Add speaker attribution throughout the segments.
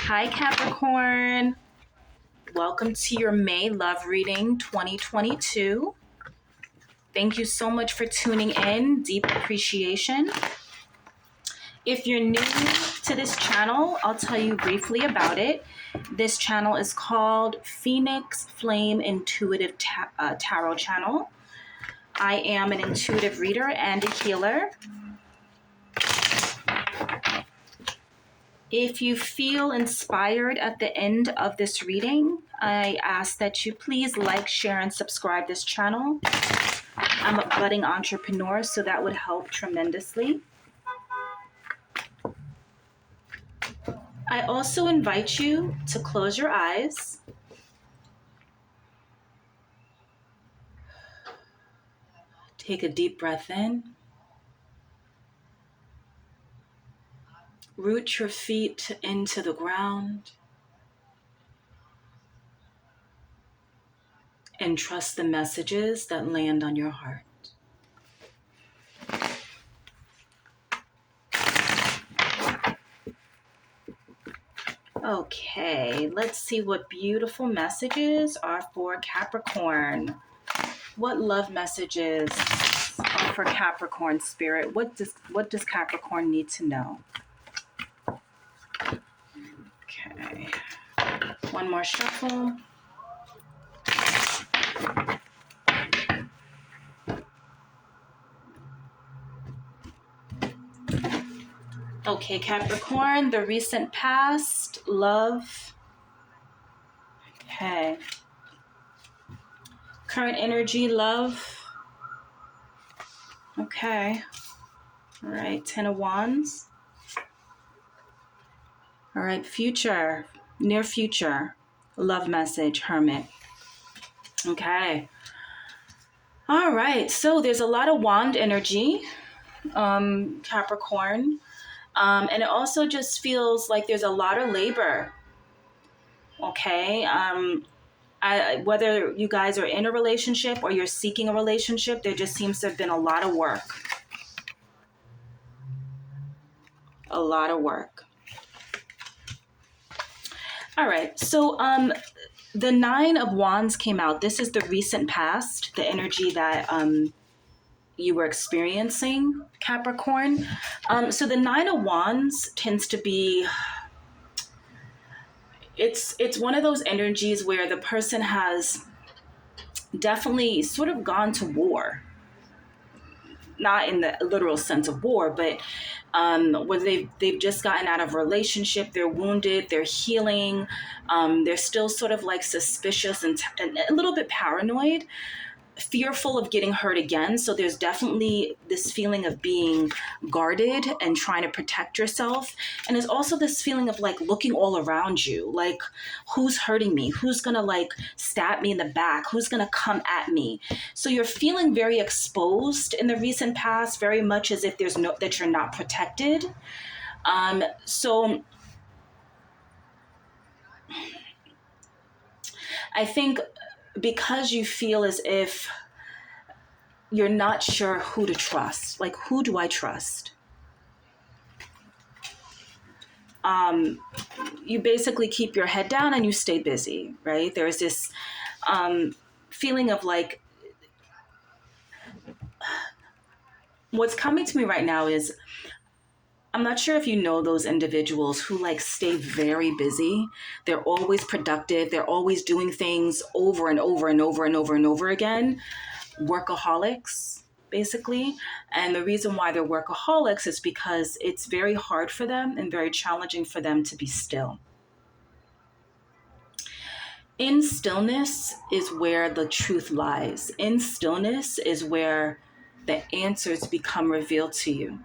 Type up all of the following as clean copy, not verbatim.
Speaker 1: Hi, Capricorn. Welcome to your May Love Reading 2022. Thank you so much for tuning in. Deep appreciation. If you're new to this channel, I'll tell you briefly about it. This channel is called Phoenix Flame Intuitive Tarot Channel. I am an intuitive reader and a healer. If you feel inspired at the end of this reading, I ask that you please like, share, and subscribe this channel. I'm a budding entrepreneur, so that would help tremendously. I also invite you to close your eyes. Take a deep breath in. Root your feet into the ground. And trust the messages that land on your heart. Okay, let's see what beautiful messages are for Capricorn. What love messages are for Capricorn spirit? What does Capricorn need to know? Okay. One more shuffle. Okay, Capricorn, the recent past, love. Okay. Current energy, love. Okay. All right, 10 of Wands. All right, future, near future, love message, Hermit. Okay. All right, so there's a lot of wand energy, Capricorn. And it also just feels like there's a lot of labor. Okay. Whether you guys are in a relationship or you're seeking a relationship, there just seems to have been a lot of work. A lot of work. All right. So the 9 of Wands came out. This is the recent past, the energy that you were experiencing, Capricorn. So the 9 of Wands tends to be, it's one of those energies where the person has definitely sort of gone to war. Not in the literal sense of war, but where they've just gotten out of a relationship, they're wounded, they're healing, they're still sort of like suspicious and a little bit paranoid, fearful of getting hurt again. So there's definitely this feeling of being guarded and trying to protect yourself. And there's also this feeling of like looking all around you, like who's hurting me? Who's gonna like stab me in the back? Who's gonna come at me? So you're feeling very exposed in the recent past, very much as if that you're not protected. So I think because you feel as if you're not sure who to trust, like who do I trust? You basically keep your head down and you stay busy, right? There's this feeling of like, what's coming to me right now is, I'm not sure if you know those individuals who like stay very busy. They're always productive. They're always doing things over and over and over and over and over again. Workaholics, basically. And the reason why they're workaholics is because it's very hard for them and very challenging for them to be still. In stillness is where the truth lies. In stillness is where the answers become revealed to you.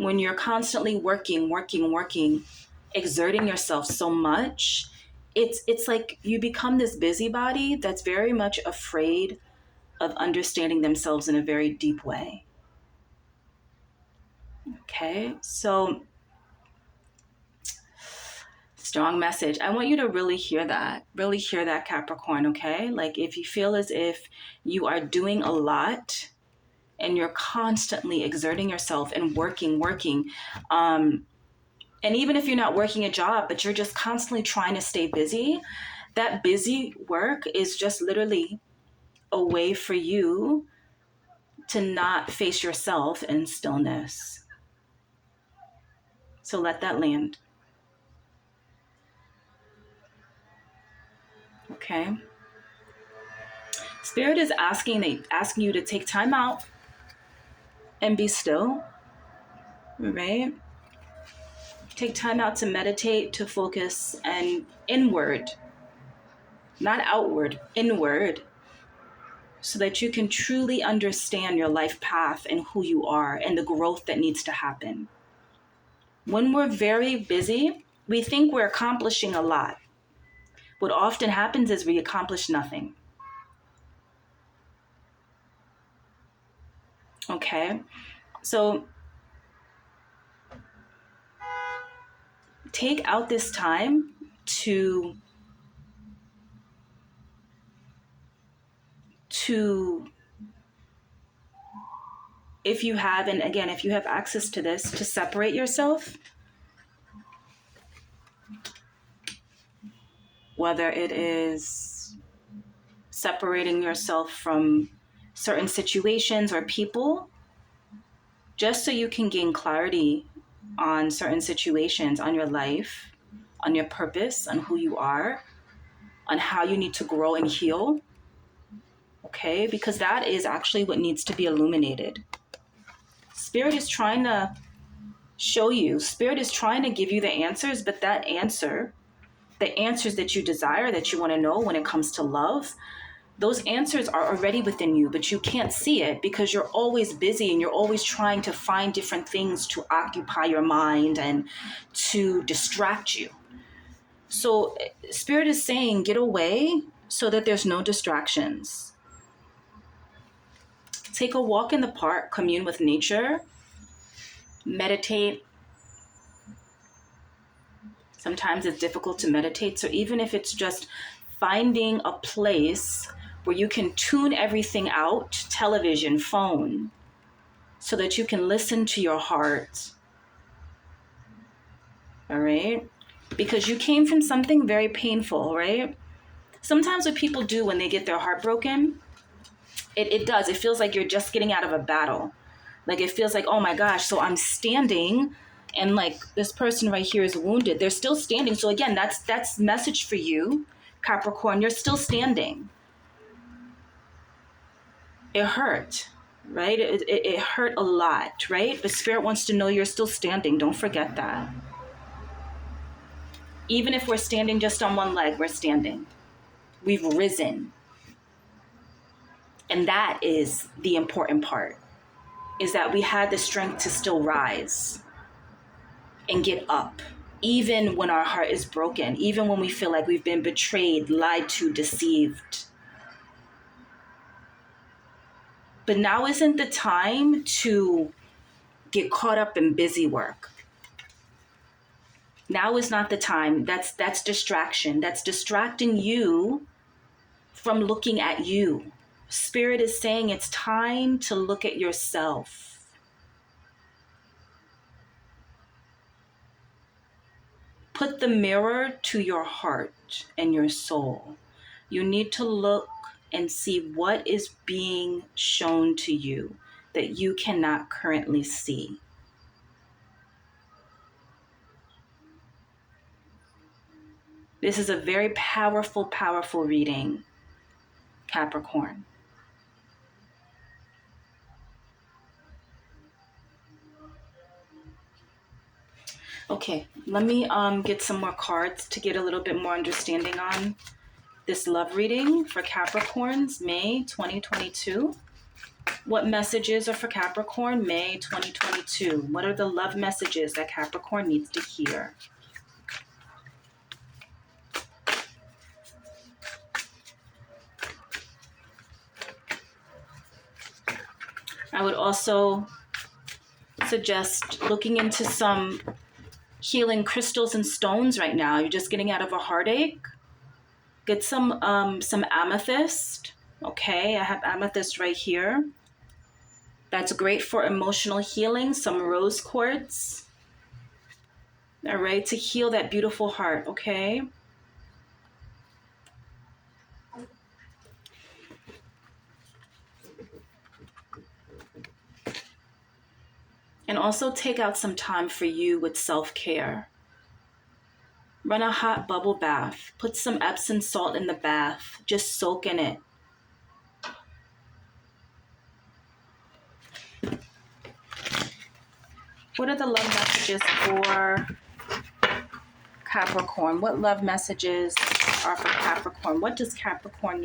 Speaker 1: When you're constantly working, exerting yourself so much, it's like you become this busybody that's very much afraid of understanding themselves in a very deep way. Okay, so strong message. I want you to really hear that, Capricorn, okay? Like if you feel as if you are doing a lot and you're constantly exerting yourself and working, And even if you're not working a job, but you're just constantly trying to stay busy, that busy work is just literally a way for you to not face yourself in stillness. So let that land. Okay. Spirit is asking you to take time out and be still, right? Take time out to meditate, to focus, and inward, not outward, inward, so that you can truly understand your life path and who you are and the growth that needs to happen. When we're very busy, we think we're accomplishing a lot. What often happens is we accomplish nothing. Okay? So take out this time to if you have, and again, if you have access to this, to separate yourself, whether it is separating yourself from certain situations or people, just so you can gain clarity on certain situations, on your life, on your purpose, on who you are, on how you need to grow and heal. Okay? Because that is actually what needs to be illuminated. Spirit is trying to show you, Spirit is trying to give you the answers, but that answer, the answers that you desire, that you want to know when it comes to love, those answers are already within you, but you can't see it because you're always busy and you're always trying to find different things to occupy your mind and to distract you. So Spirit is saying, get away so that there's no distractions. Take a walk in the park, commune with nature, meditate. Sometimes it's difficult to meditate. So even if it's just finding a place where you can tune everything out, television, phone, so that you can listen to your heart. All right? Because you came from something very painful, right? Sometimes what people do when they get their heart broken, it feels like you're just getting out of a battle. Like it feels like, oh my gosh, so I'm standing and like this person right here is wounded. They're still standing. So again, that's message for you, Capricorn. You're still standing. It hurt, right? It hurt a lot, right? But Spirit wants to know you're still standing. Don't forget that. Even if we're standing just on one leg, we're standing. We've risen. And that is the important part, is that we had the strength to still rise and get up, even when our heart is broken, even when we feel like we've been betrayed, lied to, deceived. But now isn't the time to get caught up in busy work. Now is not the time. That's distraction. That's distracting you from looking at you. Spirit is saying it's time to look at yourself. Put the mirror to your heart and your soul. You need to look and see what is being shown to you that you cannot currently see. This is a very powerful, powerful reading, Capricorn. Okay, let me get some more cards to get a little bit more understanding on this love reading for Capricorns, May 2022. What messages are for Capricorn, May 2022? What are the love messages that Capricorn needs to hear? I would also suggest looking into some healing crystals and stones right now. You're just getting out of a heartache. Get some amethyst. Okay, I have amethyst right here. That's great for emotional healing. Some rose quartz. All right, to heal that beautiful heart, okay? And also take out some time for you with self-care. Run a hot bubble bath. Put some Epsom salt in the bath. Just soak in it. What are the love messages for Capricorn? What love messages are for Capricorn? What does Capricorn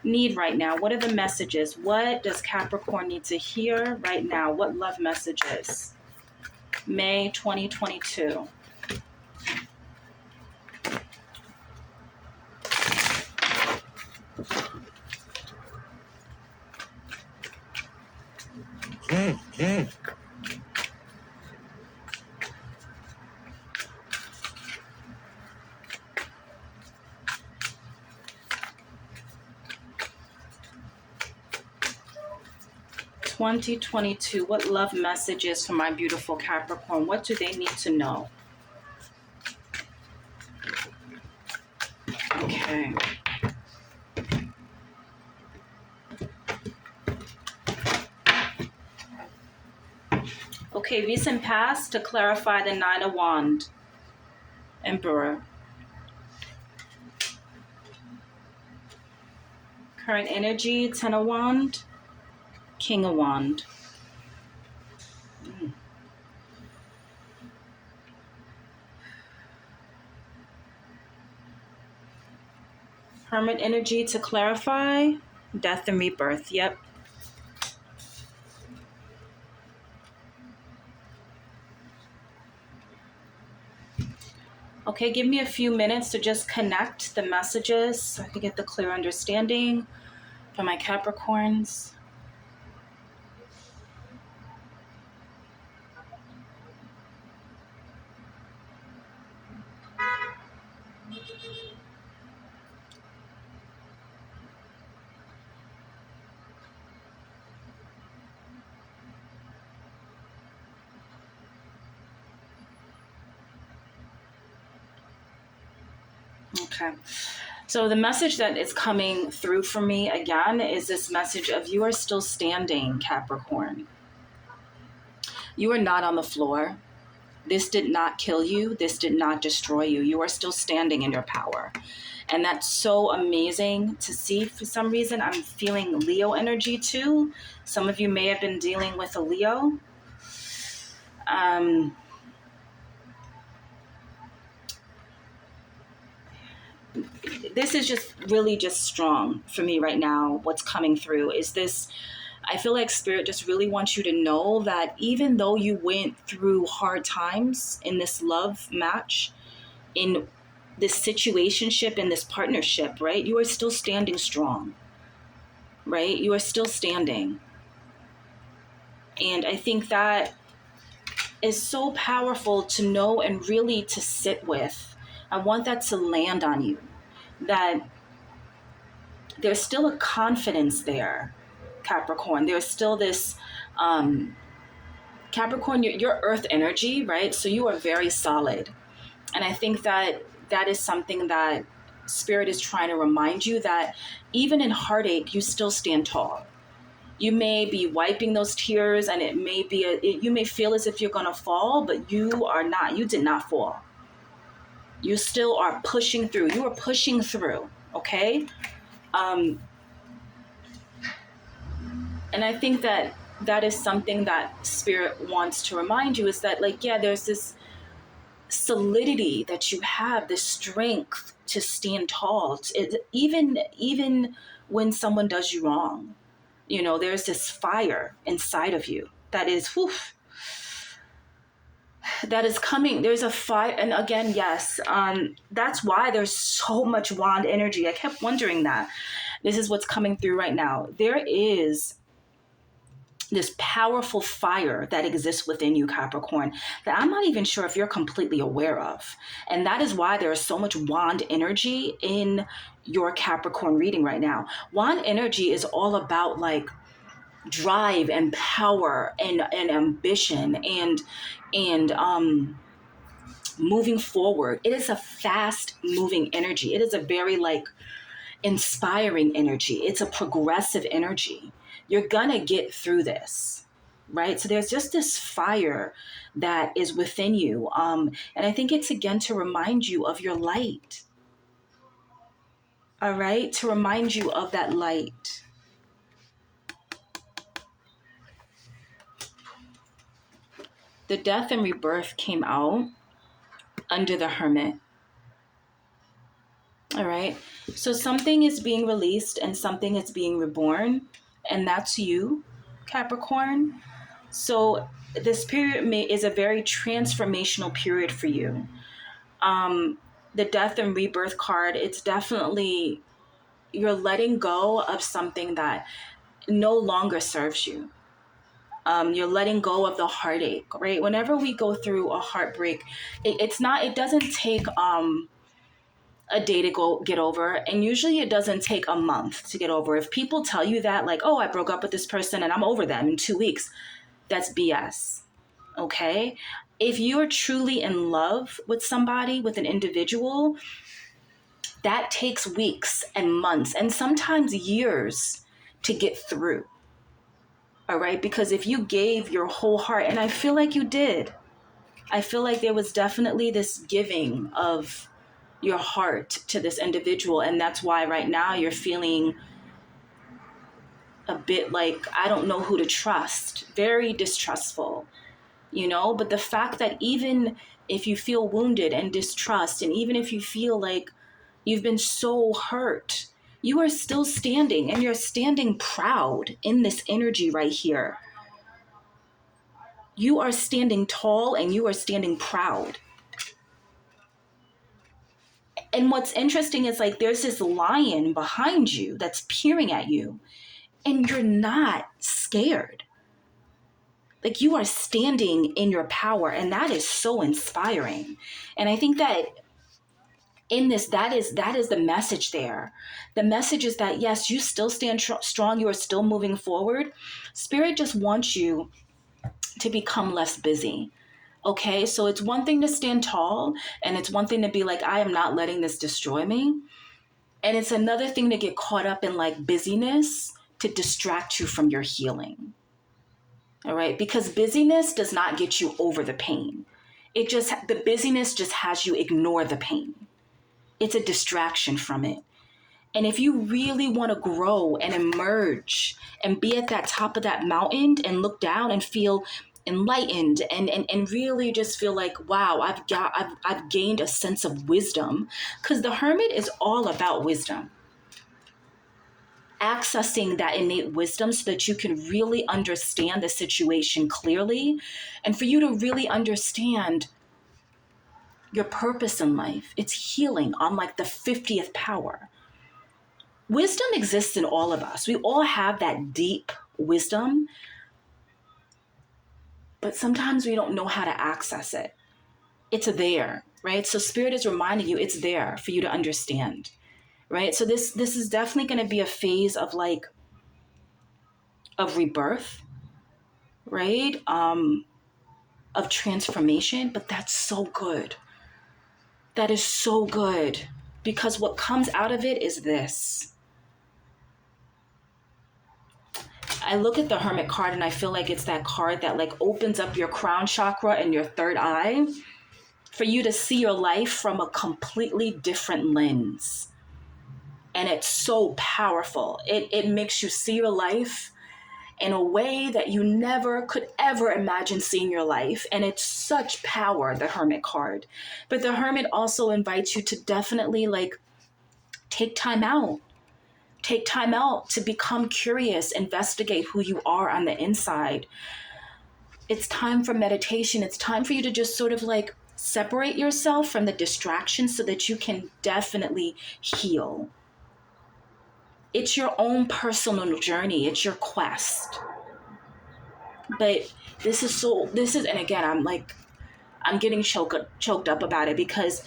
Speaker 1: need right now? What are the messages? What does Capricorn need to hear right now? What love messages? May 2022. Mm. 2022, what love messages for my beautiful Capricorn? What do they need to know? Okay. Okay, recent past to clarify the Nine of Wands. Emperor. Current energy, Ten of Wands. King of Wands. Hermit energy to clarify. Death and rebirth. Yep. Okay, give me a few minutes to just connect the messages so I can get the clear understanding for my Capricorns. Okay. So the message that is coming through for me again is this message of you are still standing, Capricorn. You are not on the floor. This did not kill you. This did not destroy you. You are still standing in your power. And that's so amazing to see. For some reason, I'm feeling Leo energy too. Some of you may have been dealing with a Leo. This is just really just strong for me right now. What's coming through is this. I feel like Spirit just really wants you to know that even though you went through hard times in this love match, in this situationship, in this partnership, right? You are still standing strong, right? You are still standing. And I think that is so powerful to know and really to sit with. I want that to land on you, that there's still a confidence there, Capricorn. There's still this, Capricorn, your earth energy, right? So you are very solid. And I think that that is something that Spirit is trying to remind you, that even in heartache, you still stand tall. You may be wiping those tears and it may be, you may feel as if you're going to fall, but you are not. You did not fall. You still are pushing through. You are pushing through, okay? And I think that that is something that Spirit wants to remind you, is that, like, yeah, there's this solidity that you have, this strength to stand tall. Even when someone does you wrong, you know, there's this fire inside of you that is, that is coming. There's a fire. And again, yes, that's why there's so much wand energy. I kept wondering that. This is what's coming through right now. There is this powerful fire that exists within you, Capricorn, that I'm not even sure if you're completely aware of. And that is why there is so much wand energy in your Capricorn reading right now. Wand energy is all about like drive and power and ambition and moving forward. It is a fast moving energy. It is a very inspiring energy. It's a progressive energy. You're gonna get through this, right? So there's just this fire that is within you. And I think it's again to remind you of your light. All right, to remind you of that light. The death and rebirth came out under the Hermit. All right, so something is being released and something is being reborn, and that's you, Capricorn. So this period is a very transformational period for you. The death and rebirth card, it's definitely you're letting go of something that no longer serves you. You're letting go of the heartache, right? Whenever we go through a heartbreak, it doesn't take a day to get over, and usually it doesn't take a month to get over. If people tell you that, like, oh, I broke up with this person and I'm over them in 2 weeks, that's BS. Okay? If you're truly in love with somebody, with an individual, that takes weeks and months and sometimes years to get through. All right? Because if you gave your whole heart, and I feel like you did, I feel like there was definitely this giving of your heart to this individual. And that's why right now you're feeling a bit like, I don't know who to trust, very distrustful, But the fact that even if you feel wounded and distrust, and even if you feel like you've been so hurt, you are still standing, and you're standing proud in this energy right here. You are standing tall and you are standing proud. And what's interesting is there's this lion behind you that's peering at you, and you're not scared. You are standing in your power, and that is so inspiring. And I think that in this, that is the message there. The message is that, yes, you still stand strong. You are still moving forward. Spirit just wants you to become less busy. Okay, so it's one thing to stand tall, and it's one thing to be like, I am not letting this destroy me. And it's another thing to get caught up in busyness to distract you from your healing. All right, because busyness does not get you over the pain. The busyness just has you ignore the pain. It's a distraction from it. And if you really want to grow and emerge and be at that top of that mountain and look down and feel enlightened and really just feel like, wow, I've gained a sense of wisdom, because the Hermit is all about wisdom. Accessing that innate wisdom so that you can really understand the situation clearly, and for you to really understand your purpose in life. It's healing on the 50th power. Wisdom exists in all of us. We all have that deep wisdom, but sometimes we don't know how to access it. It's there, right? So Spirit is reminding you it's there for you to understand, right? So this is definitely going to be a phase of of rebirth, right? Of transformation, but that's so good. That is so good, because what comes out of it is this. I look at the Hermit card and I feel like it's that card that opens up your crown chakra and your third eye for you to see your life from a completely different lens. And it's so powerful. It makes you see your life in a way that you never could ever imagine seeing your life. And it's such power, the Hermit card. But the Hermit also invites you to definitely take time out. Take time out to become curious, investigate who you are on the inside. It's time for meditation. It's time for you to just sort of separate yourself from the distractions so that you can definitely heal. It's your own personal journey. It's your quest. But this is, and again, I'm getting choked up about it because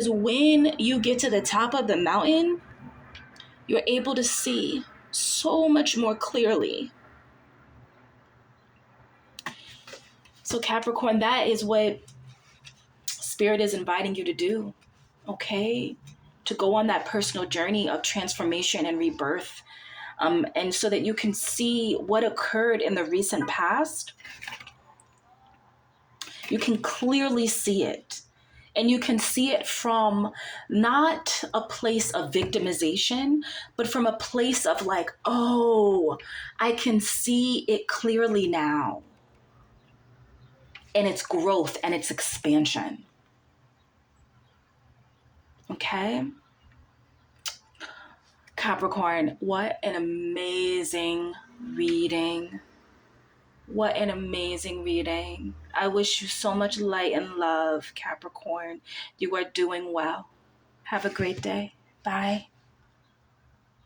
Speaker 1: when you get to the top of the mountain, you're able to see so much more clearly. So Capricorn, that is what Spirit is inviting you to do, okay? To go on that personal journey of transformation and rebirth. And so that you can see what occurred in the recent past. You can clearly see it. And you can see it from not a place of victimization, but from a place of like, oh, I can see it clearly now. And its growth and its expansion. Okay? Capricorn, what an amazing reading. What an amazing reading. I wish you so much light and love, Capricorn. You are doing well. Have a great day. Bye.